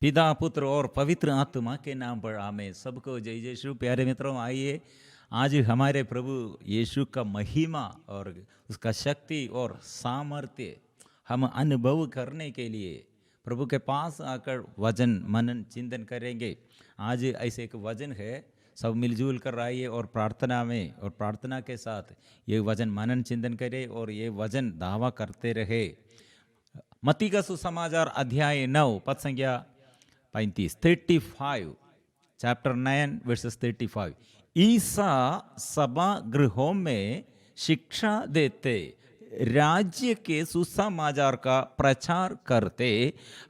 पिता पुत्र और पवित्र आत्मा के नाम पर आमेन। सबको जय यीशु। प्यारे मित्रों, आइए आज हमारे प्रभु यीशु का महिमा और उसका शक्ति और सामर्थ्य हम अनुभव करने के लिए प्रभु के पास आकर वचन मनन चिंतन करेंगे। आज ऐसे एक वचन है, सब मिलजुल कर आइए और प्रार्थना में और प्रार्थना के साथ ये वचन मनन चिंतन करें और ये वचन दावा करते रहे। मत्ती का सुसमाचार अध्याय 9 पद संख्या 35 चैप्टर 9 वर्सेस 35। ईसा सभा गृहों में शिक्षा देते, राज्य के सुसमाचार का प्रचार करते,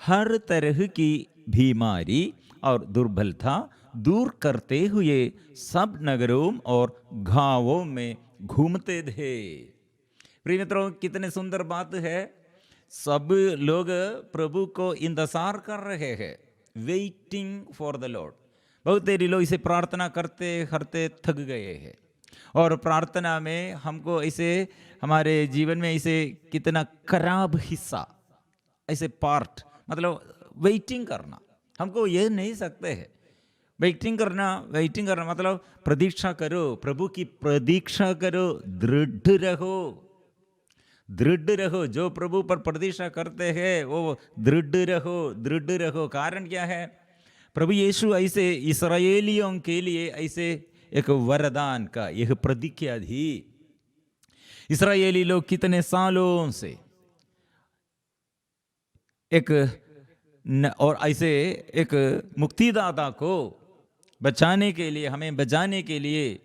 हर तरह की बीमारी और दुर्बलता दूर करते हुए सब नगरों और गांवों में घूमते थे। प्रिय मित्रों, कितने सुंदर बात है। सब लोग प्रभु को इंतजार कर रहे हैं, वेटिंग फॉर द लॉर्ड। बहुत देरी लोग इसे प्रार्थना करते करते थक गए हैं और प्रार्थना में हमको ऐसे हमारे जीवन में ऐसे कितना खराब हिस्सा, ऐसे पार्ट, मतलब वेटिंग करना हमको ये नहीं सकते हैं। वेटिंग करना मतलब प्रतीक्षा करो, प्रभु की प्रतीक्षा करो, दृढ़ रहो। जो प्रभु पर प्रतीक्षा करते हैं वो दृढ़ रहो। कारण क्या है? प्रभु यीशु ऐसे इस्राएलियों के लिए ऐसे एक वरदान का यह प्रतिज्ञा थी। इस्राएली लोग कितने सालों से और ऐसे एक मुक्तिदाता को बचाने के लिए, हमें बचाने के लिए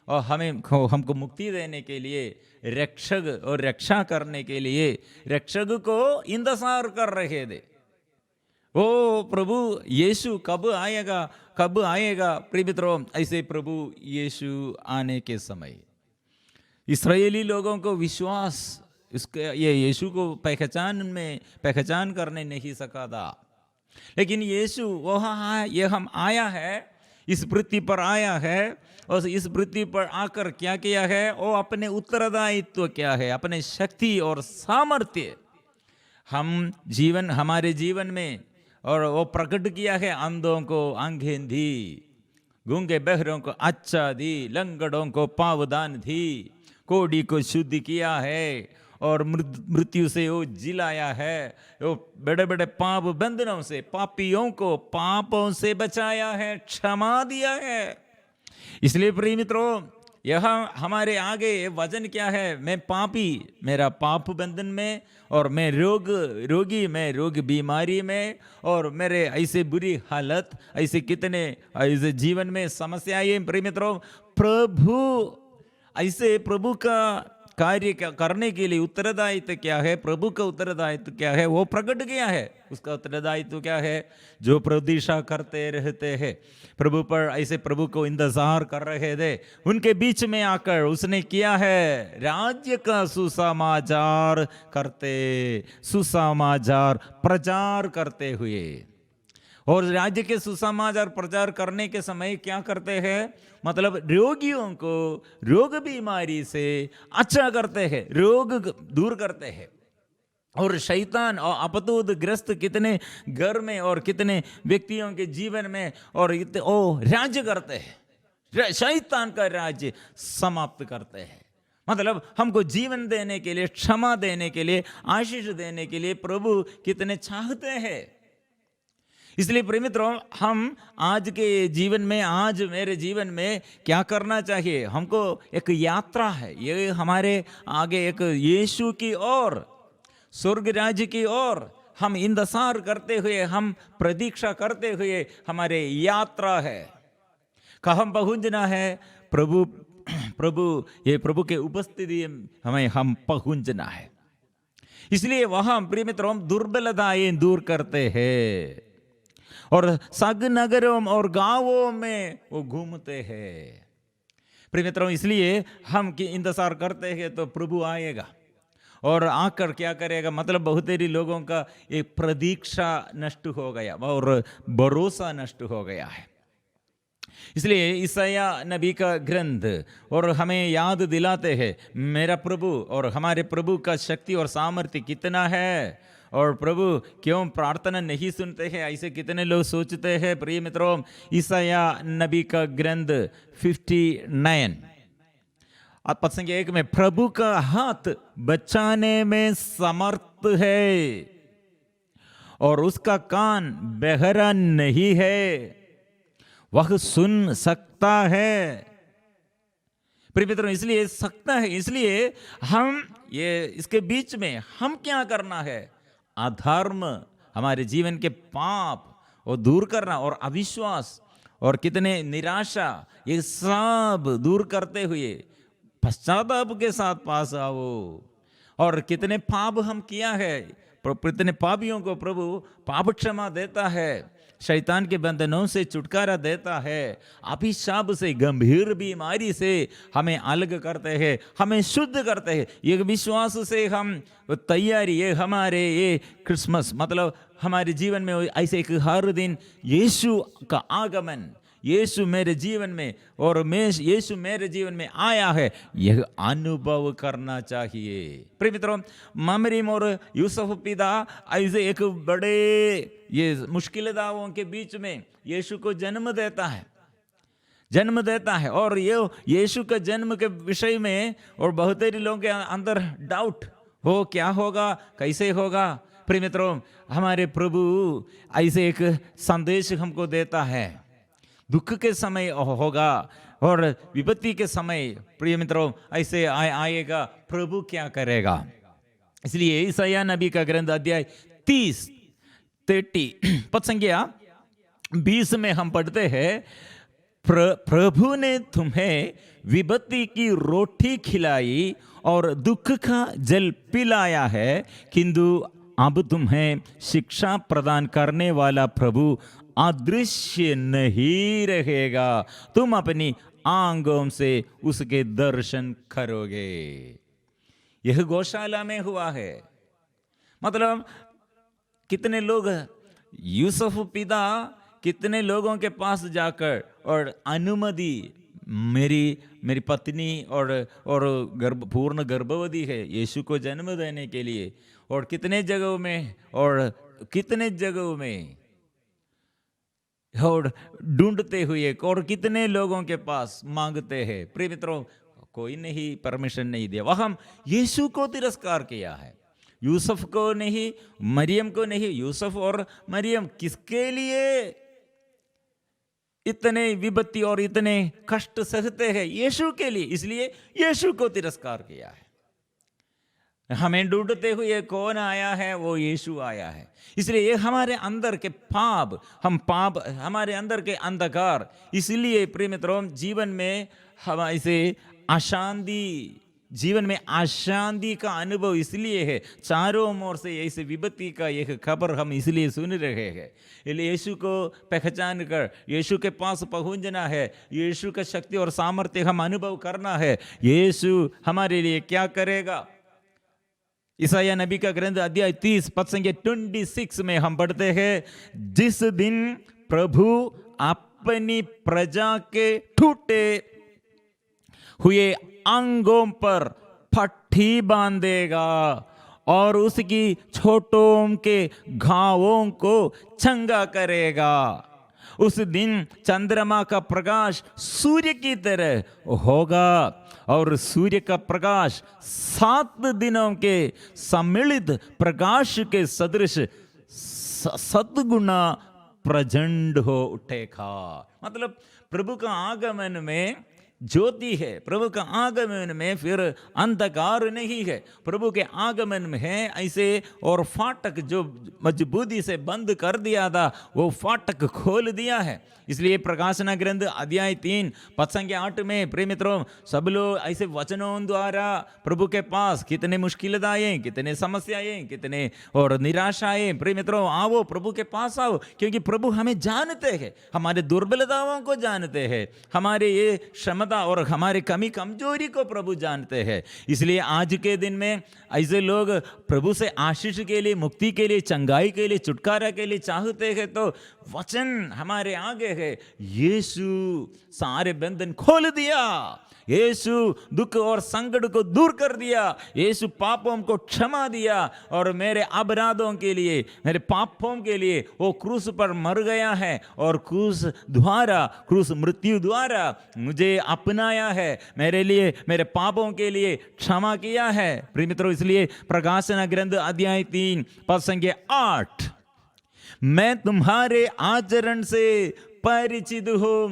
और हमको मुक्ति देने के लिए, रक्षक और रक्षा करने के लिए रक्षक को इंतजार कर रहे थे। वो प्रभु यीशु कब आएगा। प्रिय मित्रों, ऐसे प्रभु यीशु आने के समय इस्राएली लोगों को विश्वास इसके ये यीशु को पहचान करने नहीं सका था। लेकिन यीशु ये हम आया है, इस पृथ्वी पर आया है और इस पृथ्वी पर आकर क्या किया है? वो अपने उत्तरदायित्व क्या है, अपने शक्ति और सामर्थ्य हमारे जीवन में और वो प्रकट किया है। अंधों को आंखें दी, गूंगे बहरों को अच्छा दी, लंगड़ों को पावदान दी, कोढ़ी को शुद्ध किया है और मृत्यु से वो जिलाया है। वो बड़े बड़े पाप बंधनों से पापियों को पापों से बचाया है, क्षमा दिया है। इसलिए प्रिय मित्रों, यह हमारे आगे वचन क्या है? मैं पापी, मेरा पाप बंधन में, और मैं रोग बीमारी में, और मेरे ऐसे बुरी हालत, ऐसे कितने ऐसे जीवन में समस्याएं। प्रिय मित्रों, प्रभु का कार्य करने के लिए उत्तरदायित्व क्या है? प्रभु का उत्तरदायित्व क्या है? वो प्रकट किया है। उसका उत्तरदायित्व क्या है? जो प्रतीक्षा करते रहते हैं, प्रभु पर ऐसे प्रभु को इंतजार कर रहे थे, उनके बीच में आकर उसने किया है राज्य का सुसमाचार प्रचार करते हुए। और राज्य के सुसमाचार प्रचार करने के समय क्या करते हैं? मतलब रोगियों को रोग बीमारी से अच्छा करते हैं, रोग दूर करते हैं। और शैतान और अपतूत ग्रस्त कितने घर में और कितने व्यक्तियों के जीवन में और राज्य करते हैं, शैतान का राज्य समाप्त करते हैं। मतलब हमको जीवन देने के लिए, क्षमा देने के लिए, आशीष देने के लिए प्रभु कितने चाहते हैं। इसलिए प्रिय मित्रों, हम आज के जीवन में, आज मेरे जीवन में क्या करना चाहिए? हमको एक यात्रा है, ये हमारे आगे एक यीशु की ओर, स्वर्ग राज्य की ओर हम इंतजार करते हुए, हम प्रतीक्षा करते हुए हमारे यात्रा है। कहाँ पहुंचना है? प्रभु के उपस्थिति हम पहुंचना है। इसलिए वहां प्रिय मित्रों दुर्बलताएं दूर करते हैं और सब नगरों और गांवों में वो घूमते हैं। प्रिय मित्रों, इसलिए हम इंतजार करते हैं तो प्रभु आएगा और आकर क्या करेगा? मतलब बहुत देरी लोगों का एक प्रतीक्षा नष्ट हो गया और भरोसा नष्ट हो गया है। इसलिए ईसाया नबी का ग्रंथ और हमें याद दिलाते हैं मेरा प्रभु और हमारे प्रभु का शक्ति और सामर्थ्य कितना है और प्रभु क्यों प्रार्थना नहीं सुनते हैं, ऐसे कितने लोग सोचते हैं। प्रिय मित्रों, ईसाया नबी का ग्रंथ 59 और पद संख्या 1 में, प्रभु का हाथ बचाने में समर्थ है और उसका कान बहरा नहीं है, वह सुन सकता है। प्रिय मित्रों, इसलिए सकता है, इसलिए हम ये इसके बीच में हम क्या करना है, अधर्म, हमारे जीवन के पाप और दूर करना, और अविश्वास और कितने निराशा, ये सब दूर करते हुए पश्चाताप के साथ पास आओ। और कितने पाप हम किया है, कितने पापियों को प्रभु पाप क्षमा देता है, शैतान के बंधनों से छुटकारा देता है, अभिशाप से, गंभीर बीमारी से हमें अलग करते हैं, हमें शुद्ध करते हैं। ये विश्वास से हम तैयारी, ये हमारे ये क्रिसमस, मतलब हमारे जीवन में ऐसे एक हर दिन यीशु का आगमन, यीशु मेरे जीवन में और मैं यीशु मेरे जीवन में आया है, यह अनुभव करना चाहिए। प्रिय मित्रों, ममरीम और यूसुफ पिता ऐसे एक बड़े ये मुश्किल दावों के बीच में यीशु को जन्म देता है और ये यीशु का जन्म के विषय में और बहुत ही लोगों के अंदर डाउट हो, क्या होगा, कैसे होगा। प्रिय मित्रों, हमारे प्रभु ऐसे एक संदेश हमको देता है, दुख के समय होगा और विपत्ति के समय, प्रिय मित्रों, ऐसे आएगा, प्रभु क्या करेगा। इसलिए ईसाया नबी का ग्रंथ अध्याय 30 पद संख्या 20 में हम पढ़ते हैं, प्रभु ने तुम्हें विपत्ति की रोटी खिलाई और दुख का जल पिलाया है, किंतु अब तुम्हें शिक्षा प्रदान करने वाला प्रभु अदृश्य नहीं रहेगा, तुम अपनी आंखों से उसके दर्शन करोगे। यह गौशाला में हुआ है। मतलब कितने लोग, यूसुफ पिता कितने लोगों के पास जाकर और अनुमति, मेरी पत्नी और पूर्ण गर्भवती है, यीशु को जन्म देने के लिए, और कितने जगहों में और ढूंढते हुए और कितने लोगों के पास मांगते हैं। प्रिय मित्रों, कोई नहीं, परमिशन नहीं दिया। वह हम यीशु को तिरस्कार किया है, यूसुफ को नहीं, मरियम को नहीं। यूसुफ और मरियम किसके लिए इतने विपत्ति और इतने कष्ट सहते हैं? यीशु के लिए। इसलिए यीशु को तिरस्कार किया है। हमें ढूंढते हुए कौन आया है? वो यीशु आया है। इसलिए ये हमारे अंदर के पाप, हमारे अंदर के अंधकार, इसलिए प्रिय मित्रों, जीवन में हम ऐसे जीवन में अशांति का अनुभव इसलिए है, चारों ओर से ऐसे विपत्ति का एक खबर हम इसलिए सुन रहे हैं। इसलिए यीशु को पहचान कर यीशु के पास पहुंचना है, यीशु का शक्ति और सामर्थ्य हम अनुभव करना है। यीशु हमारे लिए क्या करेगा? ईसाया नबी का ग्रंथ अध्याय 30 पद संख्या 26 में हम पढ़ते हैं, जिस दिन प्रभु अपनी प्रजा के टूटे हुए अंगों पर पट्टी बांधेगा और उसकी चोटों के घावों को चंगा करेगा। उस दिन चंद्रमा का प्रकाश सूर्य की तरह होगा और सूर्य का प्रकाश 7 दिनों के सम्मिलित प्रकाश के सदृश 7 गुना प्रचंड हो उठेगा। मतलब प्रभु का आगमन में ज्योति है, प्रभु का आगमन में फिर अंधकार नहीं है। प्रभु के आगमन में है ऐसे, और फाटक जो मजबूती से बंद कर दिया था वो फाटक खोल दिया है। इसलिए प्रकाशना ग्रंथ अध्याय 3 पद संख्या 8 में प्रिय मित्रों, सब लोग ऐसे वचनों द्वारा प्रभु के पास, कितने मुश्किलें, कितने समस्याएं, कितने और निराशाएं, प्रिय मित्रों आओ, प्रभु के पास आओ, क्योंकि प्रभु हमें जानते हैं, हमारे दुर्बलताओं को जानते हैं, हमारे ये क्षमता और हमारे कमी कमजोरी को प्रभु जानते हैं। इसलिए आज के दिन में ऐसे लोग प्रभु से आशीष के लिए, मुक्ति के लिए, चंगाई के लिए, छुटकारा के लिए चाहते हैं, तो वचन हमारे आगे है। यीशु सारे बंधन खोल दिया, यीशु दुख और संकट को दूर कर दिया, यीशु पापों को क्षमा दिया और मेरे अपराधों के लिए, मेरे पापों के लिए वो क्रूस पर मर गया है और क्रूस मृत्यु द्वारा मुझे अपनाया है, मेरे लिए, मेरे पापों के लिए क्षमा किया है। प्रिय मित्रों, इसलिए प्रकाशन ग्रंथ अध्याय 3 पद संख्या 8, मैं तुम्हारे आचरण से परिचित हूं,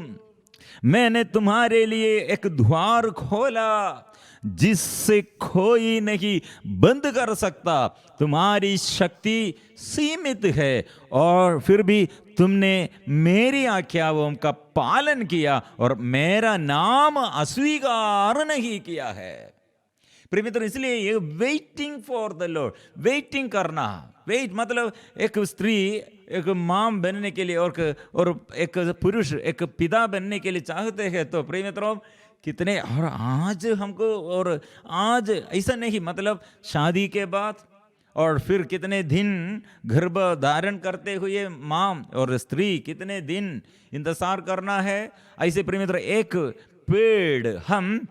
मैंने तुम्हारे लिए एक द्वार खोला जिससे कोई नहीं बंद कर सकता, तुम्हारी शक्ति सीमित है और फिर भी तुमने मेरी आज्ञाओं का पालन किया और मेरा नाम अस्वीकार नहीं किया है। प्रिय मित्रों, इसलिए ये waiting for the Lord, waiting करना, वेट मतलब एक स्त्री एक माँ बनने के लिए और एक पुरुष एक पिता बनने के लिए चाहते हैं, तो प्रिय मित्रों कितने, और आज हमको, और आज ऐसा नहीं, मतलब शादी के बाद और फिर कितने दिन गर्भ धारण करते हुए माँ और स्त्री कितने दिन इंतजार करना है। ऐसे प्रिय मित्रों एक पेड़, हम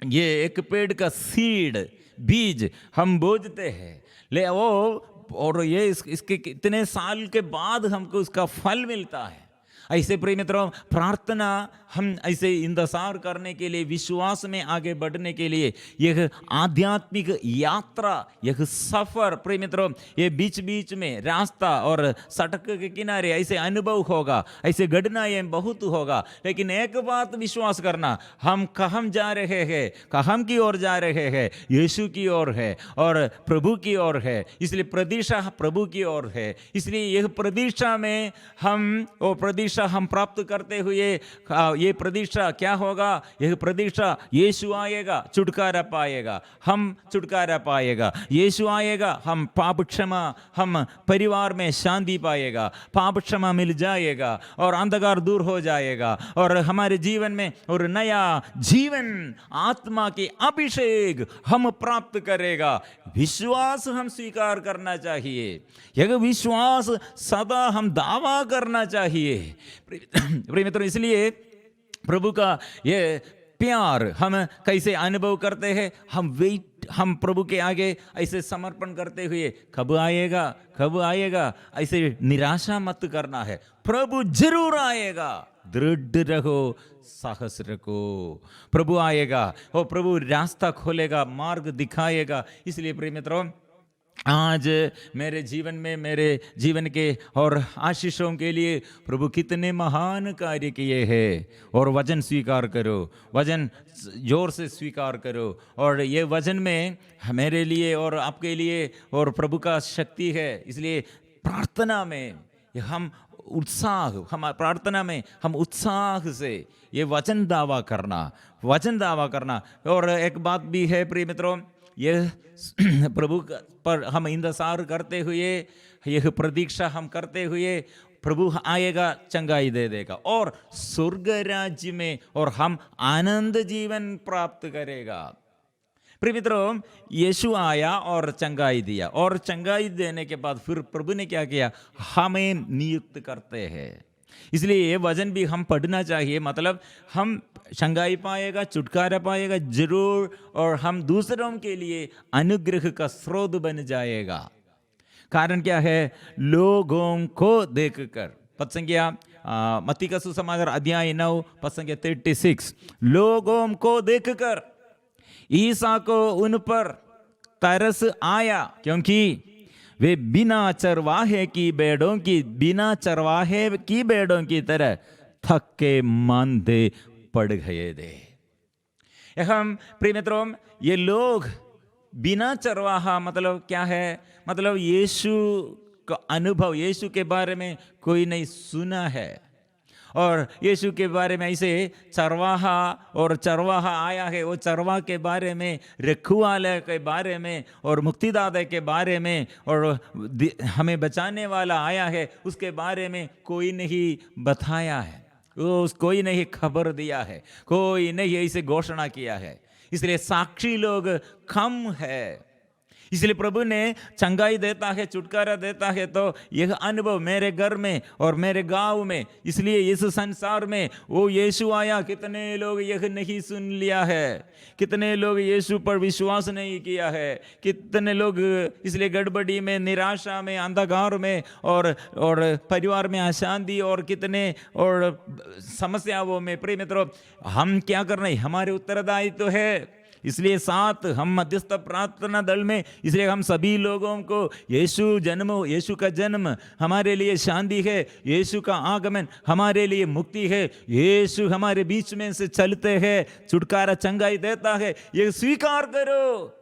ये एक पेड़ का सीड, बीज हम बोते हैं, ले वो, और ये इसके कितने साल के बाद हमको उसका फल मिलता है। ऐसे प्रिय मित्रों प्रार्थना हम ऐसे इंतजार करने के लिए, विश्वास में आगे बढ़ने के लिए, यह आध्यात्मिक यात्रा, यह सफर, प्रिय मित्रों ये बीच बीच में रास्ता और सड़क के किनारे ऐसे अनुभव होगा, ऐसे घटनाएं बहुत होगा, लेकिन एक बात विश्वास करना, हम कहाँ जा रहे हैं, कहाँ की ओर जा रहे हैं, यीशु की ओर है और प्रभु की ओर है, इसलिए प्रतीक्षा प्रभु की ओर है। इसलिए यह प्रतीक्षा में हम प्राप्त करते हुए, ये प्रतीक्षा क्या होगा, यह प्रतीक्षा यीशु आएगा, छुटकारा पाएगा, हम छुटकारा पाएगा, यीशु आएगा, हम पाप क्षमा, हम परिवार में शांति पाएगा, पाप क्षमा मिल जाएगा और अंधकार दूर हो जाएगा और हमारे जीवन में और नया जीवन, आत्मा के अभिषेक हम प्राप्त करेगा। विश्वास हम स्वीकार करना चाहिए, यह विश्वास सदा हम दावा करना चाहिए। प्रिय मित्रों, इसलिए प्रभु का ये प्यार हम कैसे अनुभव करते हैं, हम प्रभु के आगे ऐसे समर्पण करते हुए, कब आएगा कब आएगा, ऐसे निराशा मत करना है, प्रभु जरूर आएगा, दृढ़ रहो, साहस रखो, प्रभु आएगा, वो प्रभु रास्ता खोलेगा, मार्ग दिखाएगा। इसलिए प्रिय मित्रों आज मेरे जीवन में, मेरे जीवन के और आशीषों के लिए प्रभु कितने महान कार्य किए हैं, और वचन स्वीकार करो, वचन जोर से स्वीकार करो, और ये वचन में मेरे लिए और आपके लिए और प्रभु का शक्ति है। इसलिए प्रार्थना में हम प्रार्थना में हम उत्साह से ये वचन दावा करना। और एक बात भी है प्रिय मित्रों, यह प्रभु पर हम इंतजार करते हुए, यह प्रतीक्षा हम करते हुए, प्रभु आएगा, चंगाई दे देगा और स्वर्ग राज्य में और हम आनंद जीवन प्राप्त करेगा। प्रिय मित्रों, यीशु आया और चंगाई दिया, और चंगाई देने के बाद फिर प्रभु ने क्या किया, हमें नियुक्त करते हैं। इसलिए ये वचन भी हम पढ़ना चाहिए, मतलब हम चंगाई पाएगा, छुटकारा पाएगा जरूर, और हम दूसरों के लिए अनुग्रह का स्रोत बन जाएगा। कारण क्या है, लोगों को देखकर, पद संख्या मत्ती का सुसमाचार अध्याय 9 पद संख्या 36, लोगों को देखकर ईसा को उन पर तरस आया, क्योंकि वे बिना चरवाहे की भेड़ों की तरह थके मांदे पड़ गए थे। हम प्रिय मित्रों, ये लोग बिना चरवाहा मतलब क्या है, मतलब यीशु का अनुभव, यीशु के बारे में कोई नहीं सुना है, और यीशु के बारे में ऐसे चरवाहा आया है, वो चरवाह के बारे में, रखवाले के बारे में और मुक्तिदाता के बारे में और हमें बचाने वाला आया है, उसके बारे में कोई नहीं बताया है, कोई नहीं खबर दिया है, कोई नहीं ऐसे घोषणा किया है। इसलिए साक्षी लोग कम है। इसलिए प्रभु ने चंगाई देता है, छुटकारा देता है, तो यह अनुभव मेरे घर में और मेरे गांव में, इसलिए इस संसार में वो यीशु आया, कितने लोग यह नहीं सुन लिया है, कितने लोग यीशु पर विश्वास नहीं किया है, कितने लोग इसलिए गड़बड़ी में, निराशा में, अंधकार में और परिवार में अशांति और कितने और समस्याओं में। प्रिय मित्रों, हम क्या करना है, हमारे उत्तरदायित्व है। इसलिए साथ हम मध्यस्थ प्रार्थना दल में, इसलिए हम सभी लोगों को यीशु का जन्म हमारे लिए शांति है, यीशु का आगमन हमारे लिए मुक्ति है, यीशु हमारे बीच में से चलते हैं, छुटकारा चंगाई देता है, ये स्वीकार करो।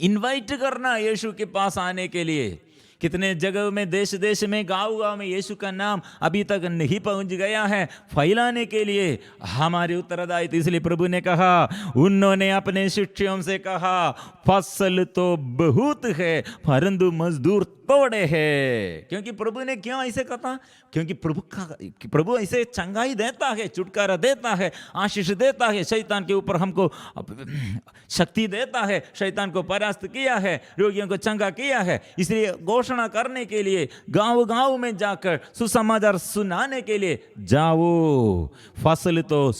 इनवाइट करना यीशु के पास आने के लिए। कितने जगह में, देश देश में, गांव गांव में यीशु का नाम अभी तक नहीं पहुंच गया है, फैलाने के लिए हमारे उत्तरदायित्व। इसलिए प्रभु ने कहा, उन्होंने अपने शिष्यों से कहा, फसल तो बहुत है परंतु मजदूर थोड़े हैं। क्योंकि प्रभु ने क्यों ऐसे कहा? क्योंकि प्रभु ऐसे चंगाई देता है, छुटकारा देता है, आशीष देता है, शैतान के ऊपर हमको शक्ति देता है, शैतान को परास्त किया है, रोगियों को चंगा किया है। इसलिए घोषणा करने के लिए, गांव गांव में जाकर सुसमाचार सुनाने के लिए जाओ। फसल तो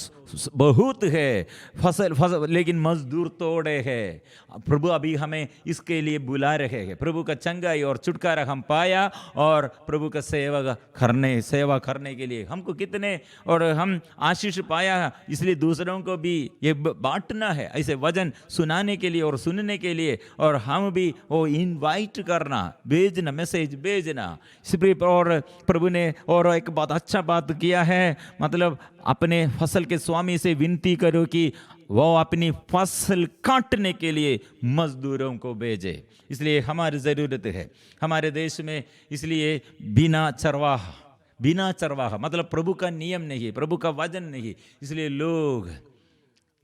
बहुत है, फसल लेकिन मजदूर थोड़े हैं। प्रभु अभी हमें इसके लिए बुला रहे हैं। प्रभु का चंगाई और छुटकारा हम पाया और प्रभु का सेवा करने के लिए हमको कितने और हम आशीष पाया, इसलिए दूसरों को भी ये बांटना है, ऐसे वचन सुनाने के लिए और सुनने के लिए, और हम भी वो इनवाइट करना, भेजना, मैसेज भेजना। और प्रभु ने और एक बात, अच्छा बात किया है, मतलब अपने फसल के स्वामी से विनती करो कि वो अपनी फसल काटने के लिए मजदूरों को भेजे। इसलिए हमारी ज़रूरत है हमारे देश में। इसलिए बिना चरवाहा मतलब प्रभु का नियम नहीं, प्रभु का वचन नहीं, इसलिए लोग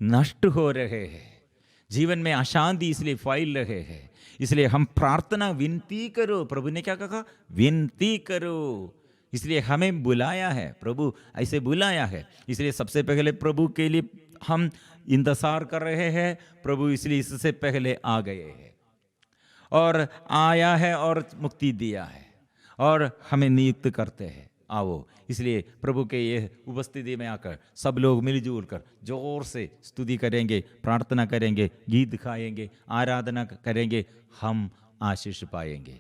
नष्ट हो रहे हैं, जीवन में अशांति इसलिए फैल रहे हैं। इसलिए हम प्रार्थना, विनती करो। प्रभु ने क्या कहा? विनती करो। इसलिए हमें बुलाया है, प्रभु ऐसे बुलाया है। इसलिए सबसे पहले प्रभु के लिए हम इंतजार कर रहे हैं। प्रभु इसलिए इससे पहले आ गए हैं और आया है और मुक्ति दिया है और हमें नियुक्त करते हैं, आओ। इसलिए प्रभु के ये उपस्थिति में आकर सब लोग मिलजुल कर जोर से स्तुति करेंगे, प्रार्थना करेंगे, गीत गाएंगे, आराधना करेंगे, हम आशीष पाएंगे।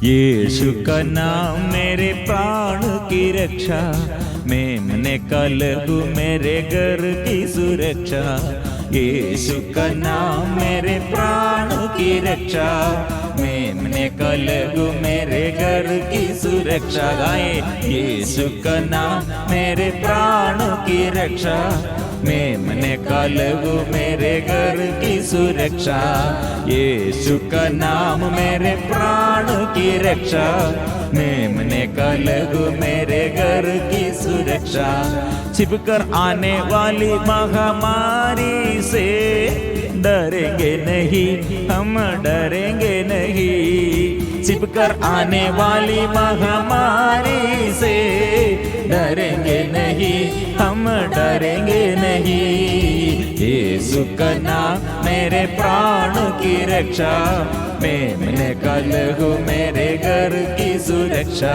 यीशु का नाम मेरे प्राण की रक्षा, मेमने का लहू मेरे घर की सुरक्षा। यीशु का नाम मेरे प्राण की रक्षा, मेमने का लहू मेरे घर की सुरक्षा। गाए, यीशु का नाम मेरे प्राण की रक्षा, मेमने का लहू मेरे घर की सुरक्षा। यीशु का नाम मेरे प्राण की रक्षा, मेमने का लहू मेरे घर की सुरक्षा। छिपकर आने वाली महामारी से डरेंगे नहीं, हम डरेंगे नहीं। छिपकर आने वाली महामारी से डरेंगे नहीं, हम डरेंगे नहीं। यीशु का नाम मेरे प्राण की रक्षा, मेमने का लहू मेरे घर की सुरक्षा।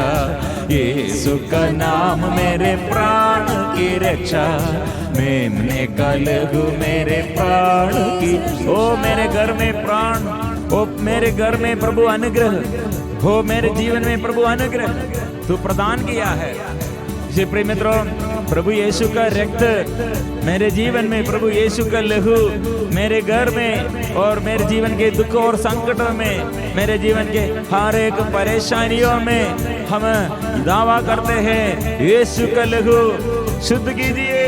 यीशु का नाम मेरे प्राण की रक्षा, मेमने का लहू मेरे प्राण की। ओ मेरे घर में प्राण, ओ मेरे घर में प्रभु अनुग्रह, हो मेरे जीवन में प्रभु अनुग्रह तू प्रदान किया है। इसे प्रिय मित्रों, प्रभु यीशु का रक्त मेरे जीवन में, प्रभु यीशु का लहू मेरे घर में और मेरे जीवन के दुख और संकटों में, मेरे जीवन के हर एक परेशानियों में हम दावा करते हैं, यीशु का लहू शुद्ध कीजिए,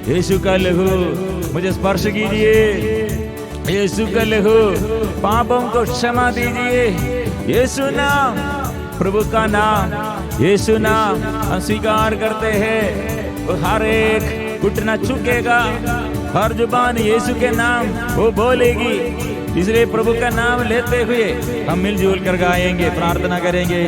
यीशु का लहू मुझे स्पर्श कीजिए, यीशु का लहू पापों को क्षमा दीजिए। यीशु नाम, प्रभु का नाम, यीशु नाम हम स्वीकार करते हैं। और हर एक घुटना झुकेगा, हर जुबान यीशु के नाम वो बोलेगी। इसलिए प्रभु का नाम लेते हुए हम मिलजुल कर गाएंगे, प्रार्थना करेंगे।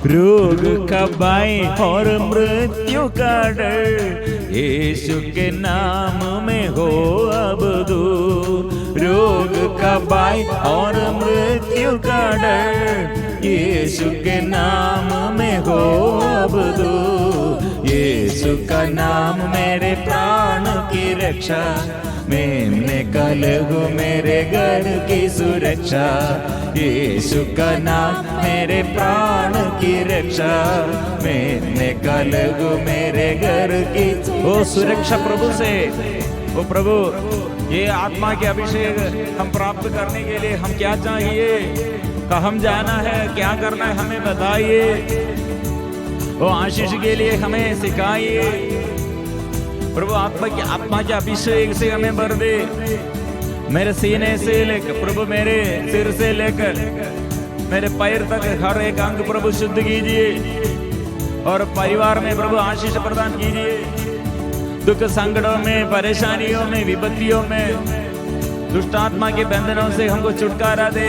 रोग का भय और मृत्यु का डर यीशु के नाम में हो अब दूर। रोग का भय और मृत्यु का डर यीशु के नाम में हो अब दूर। यीशु का नाम मेरे प्राण की रक्षा, मैंने कल हो मेरे घर की सुरक्षा। यीशु का नाम मेरे प्राण की रक्षा, मैंने कल हो मेरे घर की वो सुरक्षा प्रभु से। वो प्रभु, ये आत्मा के अभिषेक हम प्राप्त करने के लिए हम क्या चाहिए, कहाँ जाना है, क्या करना है, हमें बताइए। वो आशीष के लिए हमें सिखाइए प्रभु। आत्मा के अभिषेक से हमें भर दे, मेरे सीने से लेकर प्रभु, मेरे सिर से लेकर मेरे पैर तक हर एक अंग प्रभु शुद्ध कीजिए। और परिवार में प्रभु आशीष प्रदान कीजिए। दुख संकटों में, परेशानियों में, विपत्तियों में, दुष्ट आत्मा के बंधनों से हमको छुटकारा दे,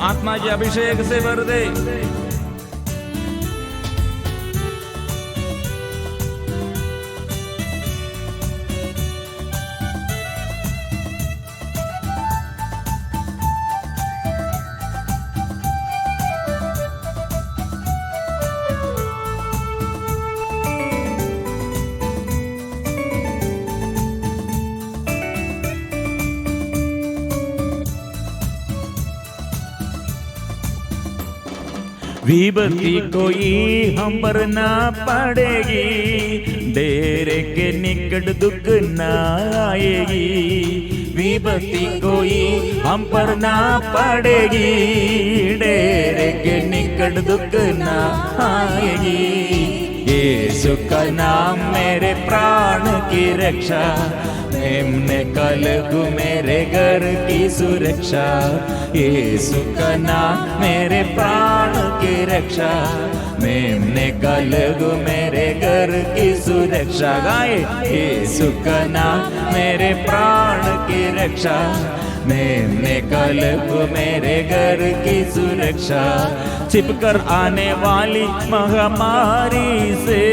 आत्मा के अभिषेक से भर दे। विपत्ति कोई हम पर ना पड़ेगी, डेरे के निकट दुख ना आएगी। विपत्ति कोई हम पर ना पड़ेगी, डेरे के निकट दुख ना आएगी। यीशु का नाम मेरे प्राण की रक्षा, मैंने कल को मेरे घर की सुरक्षा। यीशु का नाम मेरे प्राण की रक्षा, मैंने कल को मेरे घर की सुरक्षा। गाए, यीशु का नाम मेरे प्राण की रक्षा, मैंने कल को मेरे घर की सुरक्षा। छिपकर आने वाली महामारी से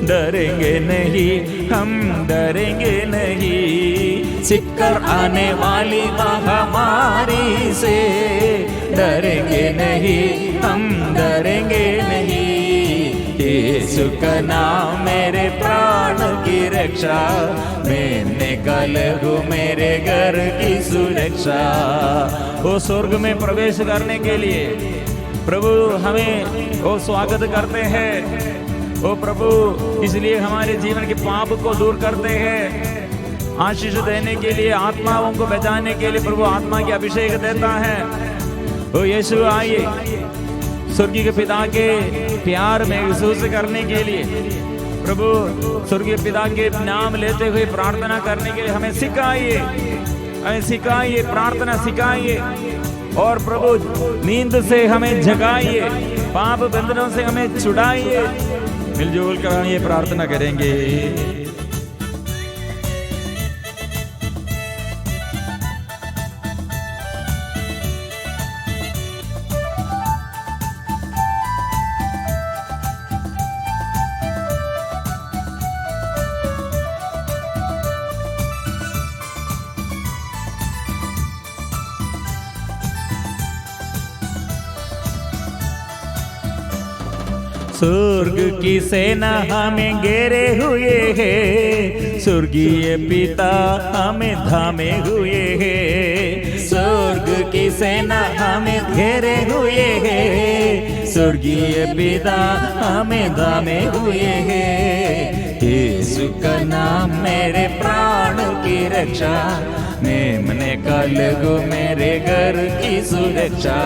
डरेंगे नहीं, हम डरेंगे नहीं। छिपकर आने वाली महामारी से डरेंगे नहीं, हम डरेंगे नहीं। यीशु का नाम मेरे प्राण की रक्षा, मैंने कल को मेरे घर की सुरक्षा। वो स्वर्ग में प्रवेश करने के लिए प्रभु हमें वो स्वागत करते हैं। ओ प्रभु, इसलिए हमारे जीवन के पाप को दूर करते हैं। आशीष देने के लिए, आत्माओं को बचाने के लिए प्रभु आत्मा के अभिषेक देता है। ओ यीशु, आइए स्वर्गीय के पिता के प्यार में महसूस करने के लिए प्रभु स्वर्गीय पिता के नाम लेते हुए प्रार्थना करने के लिए हमें सिखाइए, हमें सिखाइए, प्रार्थना सिखाइए। और प्रभु नींद से हमें जगाइए, पाप बंधनों से हमें छुड़ाइए। मिलजुल कर हम ये प्रार्थना करेंगे। स्वर्ग की सेना हमें घेरे हुए है, स्वर्गीय पिता हमें थामे हुए है। स्वर्ग की सेना हमें घेरे हुए है, स्वर्गीय पिता हमें थामे हुए है। यीशु का नाम मेरे प्राण की रक्षा, मेमने का लहू मेरे घर की सुरक्षा।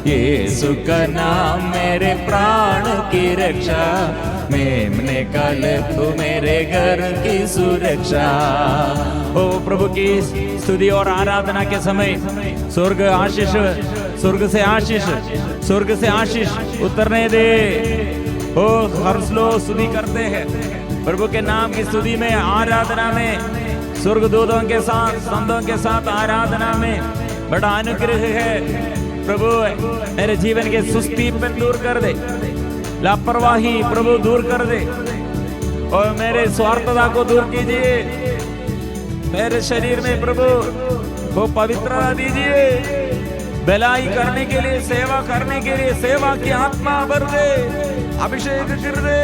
यीशु का नाम मेरे प्राण की रक्षा, मेमने का लहू मेरे घर की सुरक्षा। ओ प्रभु की स्तुति और आराधना के समय स्वर्ग आशीष, स्वर्ग से आशीष, स्वर्ग से आशीष उतरने दे। ओ हर्ष लो, स्तुति करते हैं प्रभु के नाम की स्तुति में, आराधना में, स्वर्गदूतों के साथ, संतों के साथ आराधना में बड़ा अनुग्रह है। प्रभु मेरे जीवन के सुस्तीपन दूर कर दे, लापरवाही प्रभु दूर कर दे, और मेरे स्वार्थता को दूर कीजिए। मेरे शरीर में प्रभु वो पवित्रता दीजिए, भलाई करने के लिए, सेवा करने के लिए, सेवा की आत्मा भर दे, अभिषेक कर दे।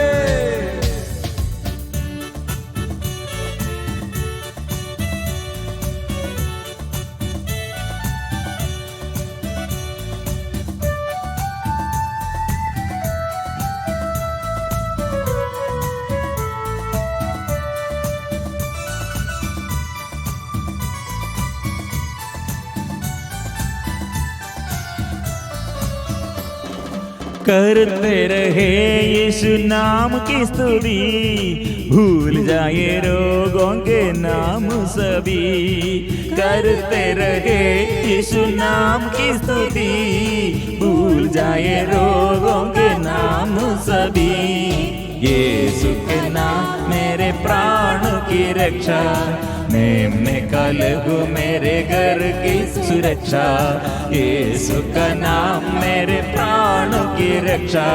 करते रहे यीशु नाम की स्तुति, भूल जाए रोगों के नाम सभी। करते रहे यीशु नाम की स्तुति, भूल जाए रोगों के नाम सभी। यीशु के नाम मेरे प्राण की रक्षा, मेमने का लहू मेरे घर की सुरक्षा। यीशु का नाम मेरे प्राण की रक्षा,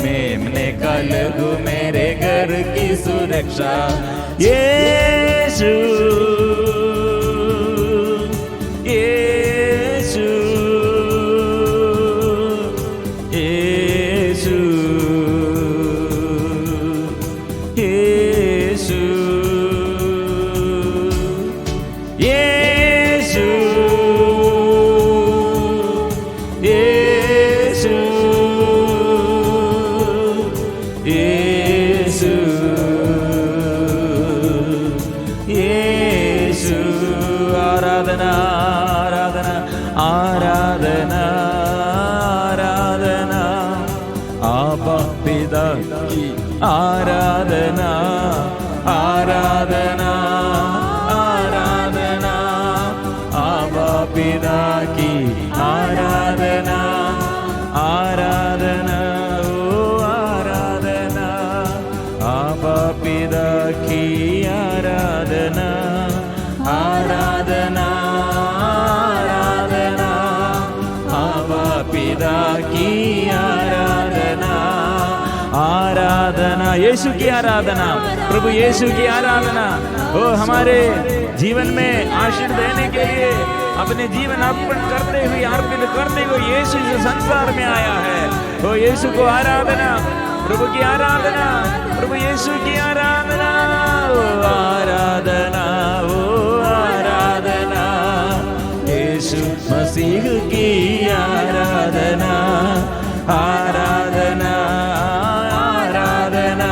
मेमने का लहू मेरे घर की सुरक्षा। यीशु यीशु यीशु यीशु यीशु यीशु यीशु। आराधना आराधना आराधना आराधना, आबा पिता की आराधना आराधना आराधना, आबा पिता की आराधना आराधना, ओ आराधना, आबा पिता की आराधना आराधना आराधना, आबा पिता की आराधना आराधना। यीशु की आराधना, प्रभु यीशु की आराधना। ओ हमारे जीवन में आशीष देने के लिए अपने जीवन अर्पण करते हुए, अर्पित करते हुए यीशु इस संसार में आया है। ओ यीशु को आराधना, प्रभु की आराधना, प्रभु यीशु की आराधना, ओ आराधना, ओ आराधना। यीशु मसीह की आराधना आराधना आराधना,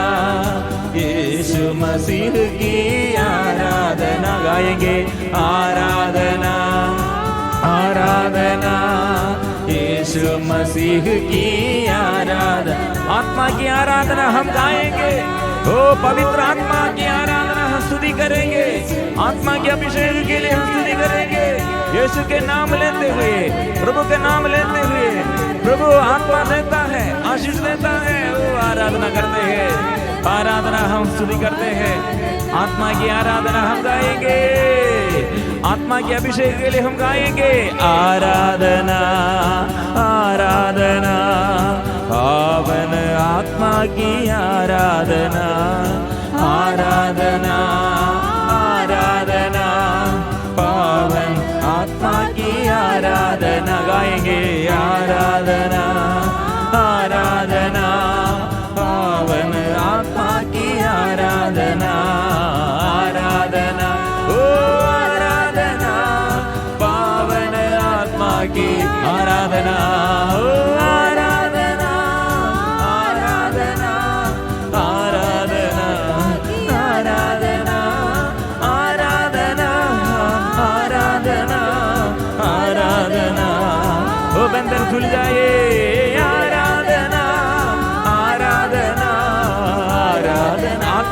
यीशु मसीह की आराधना। गाएंगे आराधना आराधना, यीशु मसीह की आराधना। आत्मा की आराधना हम गाएंगे, ओ पवित्र आत्मा की आराधना हम स्तुति करेंगे, आत्मा के अभिषेक के लिए हम स्तुति करेंगे। यीशु के नाम लेते हुए, प्रभु के नाम लेते हुए, प्रभु आत्मा देता है, आशीष देता है, वो आराधना करते हैं, आराधना हम स्तुति करते हैं। आत्मा की आराधना हम गाएंगे, आत्मा के अभिषेक के लिए हम गाएंगे। आराधना आराधना, पावन आत्मा की आराधना आराधना आराधना, पावन आत्मा की आराधना। गाएंगे आराधना आराधना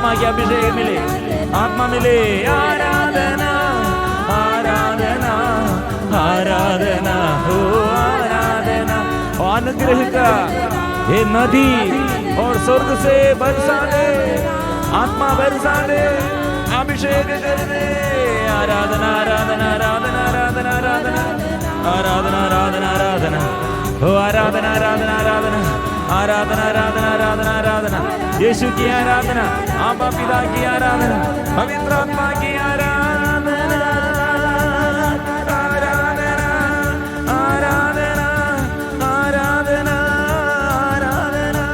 आत्मा की अभिषेक मिले, आत्मा मिले। आराधना आराधना आराधना हो आराधना। अनुग्रह का हे नदी और स्वर्ग से बरसा दे, आत्मा बरसा दे, अभिषेक कर दे। आराधना आराधना आराधना आराधना आराधना आराधना आराधना आराधना हो आराधना आराधना आराधना आराधना आराधना आराधना आराधना। यीशु की आराधना, आबा पिता की आराधना, पवित्र आत्मा की आराधना। आराधना आराधना आराधना आराधना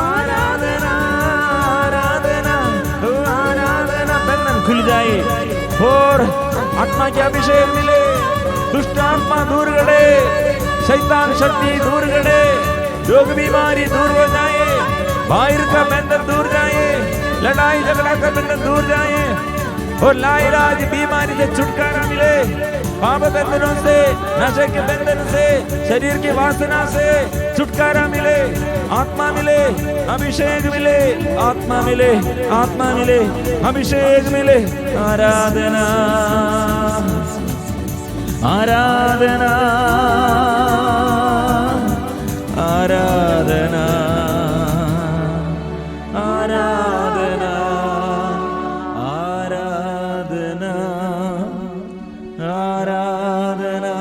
आराधना आराधना हो आराधना। बंधन खुल जाए और आत्मा के अभिषेक मिले, दुष्ट आत्मा दूर गड़े, शैतान शक्ति दूर गड़े, रोग बीमारी दूर हो जाए, बाहर का बंधन दूर जाए, लड़ाई झगड़ा का बंधन दूर जाए और लाइलाज बीमारी से छुटकारा मिले, पाप बंधनों से, नशे के बंधन से, शरीर की वासना से छुटकारा मिले, आत्मा मिले, अभिषेक मिले, आत्मा मिले, आत्मा मिले, अभिषेक मिले। आराधना आराधना आराधना आराधना आराधना आराधना आराधना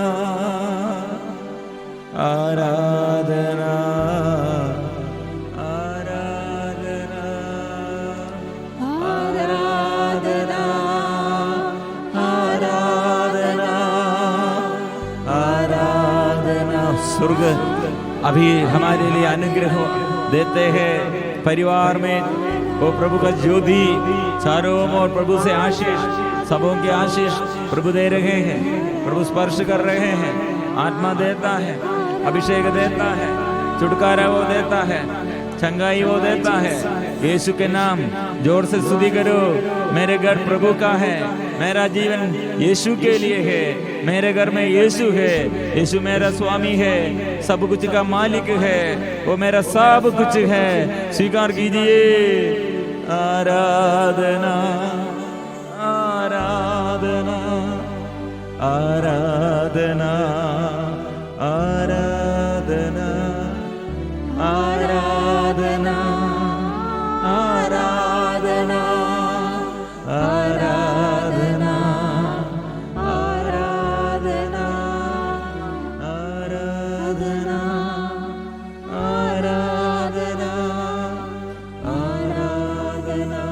आराधना आराधना आराधना आराधना। स्वर्ग अभी हमारे लिए अनुग्रह देते हैं, परिवार में वो प्रभु का ज्योति चारों ओर, प्रभु से आशीष, सबों की आशीष प्रभु दे रहे हैं, प्रभु स्पर्श कर रहे हैं, आत्मा देता है, अभिषेक देता है, छुटकारा वो देता है, चंगाई वो देता है। यीशु के नाम जोर से स्तुति करो। मेरे घर प्रभु का है, मेरा जीवन यीशु के लिए है, मेरे घर में यीशु है, यीशु मेरा स्वामी है, सब कुछ का मालिक है, वो मेरा सब कुछ है। स्वीकार कीजिए। आराधना आराधना आराधना आराधना आराधना आराधना आराधना आराधना आराधना आराधना आराधना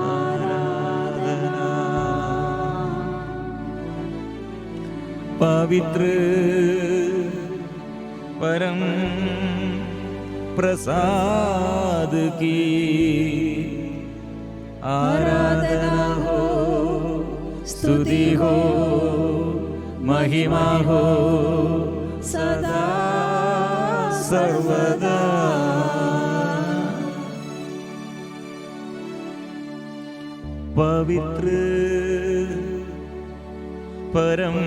आराधना। पवित्र परम प्रसाद की आराधना हो, स्तुति हो, महिमा हो सदा सर्वदा। पवित्र परम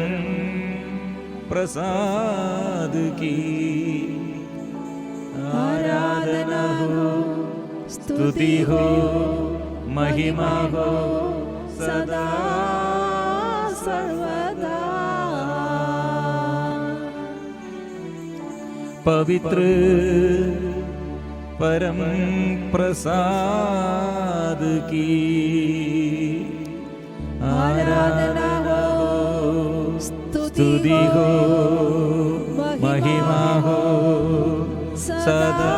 प्रसाद की आराधना हो, स्तुति हो, महिमा हो सदा सर्वदा। पवित्र परम प्रसाद की आराधना हो, स्तुति हो, महिमा हो सदा